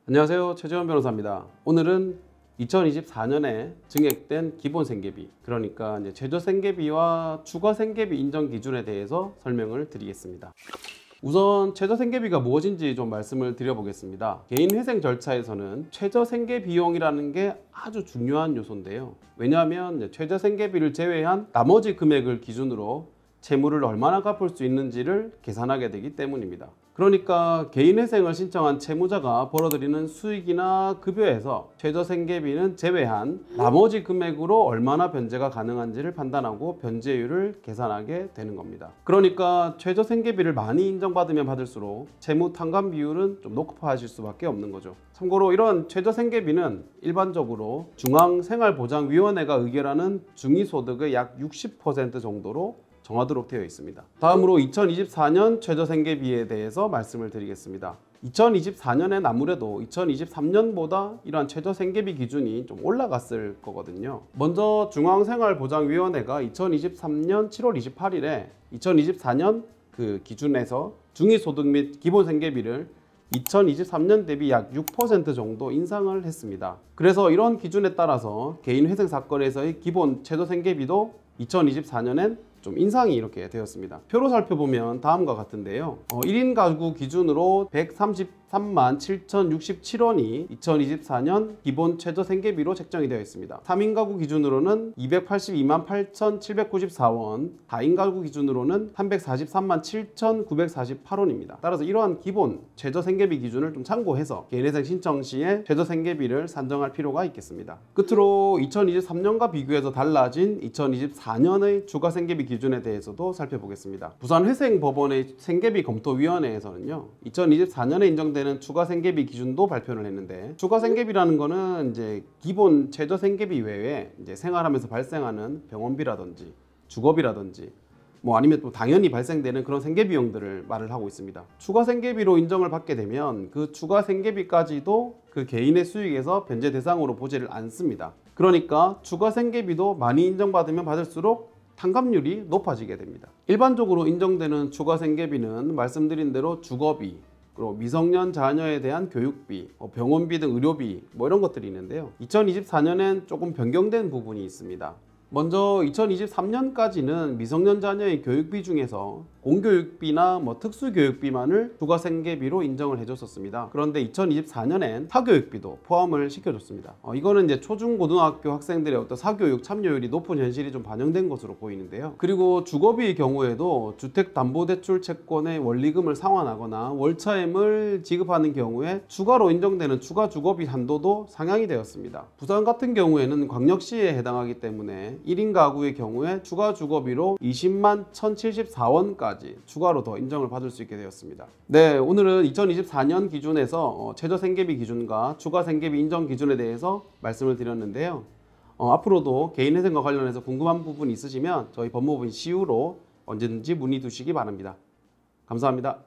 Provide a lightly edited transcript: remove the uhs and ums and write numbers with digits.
안녕하세요, 최재원 변호사입니다. 오늘은 2024년에 증액된 기본생계비, 그러니까 이제 최저생계비와 추가생계비 인정 기준에 대해서 설명을 드리겠습니다. 우선 최저생계비가 무엇인지 좀 말씀을 드려보겠습니다. 개인회생 절차에서는 최저생계비용이라는 게 아주 중요한 요소인데요. 왜냐하면 최저생계비를 제외한 나머지 금액을 기준으로 채무를 얼마나 갚을 수 있는지를 계산하게 되기 때문입니다. 그러니까 개인회생을 신청한 채무자가 벌어들이는 수익이나 급여에서 최저생계비는 제외한 나머지 금액으로 얼마나 변제가 가능한지를 판단하고 변제율을 계산하게 되는 겁니다. 그러니까 최저생계비를 많이 인정받으면 받을수록 채무 탕감 비율은 좀 높아질 수밖에 없는 거죠. 참고로 이런 최저생계비는 일반적으로 중앙생활보장위원회가 의결하는 중위소득의 약 60% 정도로 정하도록 되어 있습니다. 다음으로 2024년 최저생계비에 대해서 말씀을 드리겠습니다. 2024년엔 아무래도 2023년보다 이러한 최저생계비 기준이 좀 올라갔을 거거든요. 먼저 중앙생활보장위원회가 2023년 7월 28일에 2024년 그 기준에서 중위소득 및 기본생계비를 2023년 대비 약 6% 정도 인상을 했습니다. 그래서 이런 기준에 따라서 개인회생 사건에서의 기본 최저생계비도 2024년엔 좀 인상이 이렇게 되었습니다. 표로 살펴보면 다음과 같은데요. 1인 가구 기준으로 133만 7,067원이 2024년 기본 최저생계비로 책정이 되어 있습니다. 3인 가구 기준으로는 282만 8,794원, 4인 가구 기준으로는 343만 7,948원입니다. 따라서 이러한 기본 최저생계비 기준을 좀 참고해서 개인회생 신청 시에 최저생계비를 산정할 필요가 있겠습니다. 끝으로 2023년과 비교해서 달라진 2024년의 추가생계비 기준에 대해서도 살펴보겠습니다. 부산회생법원의 생계비 검토위원회에서는요, 2024년에 인정되는 추가생계비 기준도 발표를 했는데, 추가생계비라는 거는 이제 기본 최저생계비 외에 이제 생활하면서 발생하는 병원비라든지 주거비라든지 아니면 또 당연히 발생되는 그런 생계비용들을 말을 하고 있습니다. 추가생계비로 인정을 받게 되면 그 추가생계비까지도 그 개인의 수익에서 변제 대상으로 보지를 않습니다. 그러니까 추가생계비도 많이 인정받으면 받을수록 탕감률이 높아지게 됩니다. 일반적으로 인정되는 추가생계비는 말씀드린 대로 주거비, 그리고 미성년 자녀에 대한 교육비, 병원비 등 의료비 이런 것들이 있는데요. 2024년엔 조금 변경된 부분이 있습니다. 먼저 2023년까지는 미성년 자녀의 교육비 중에서 공교육비나 특수교육비만을 추가생계비로 인정을 해줬었습니다. 그런데 2024년엔 사교육비도 포함을 시켜줬습니다. 이거는 이제 초중고등학교 학생들의 어떤 사교육 참여율이 높은 현실이 좀 반영된 것으로 보이는데요. 그리고 주거비의 경우에도 주택담보대출 채권의 원리금을 상환하거나 월차임을 지급하는 경우에 추가로 인정되는 추가 주거비 한도도 상향이 되었습니다. 부산 같은 경우에는 광역시에 해당하기 때문에 1인 가구의 경우에 추가 주거비로 20만 1,074원까지 추가로 더 인정을 받을 수 있게 되었습니다. 네, 오늘은 2024년 기준에서 최저생계비 기준과 추가생계비 인정 기준에 대해서 말씀을 드렸는데요. 앞으로도 개인회생과 관련해서 궁금한 부분이 있으시면 저희 법무부인 CU로 언제든지 문의 주시기 바랍니다. 감사합니다.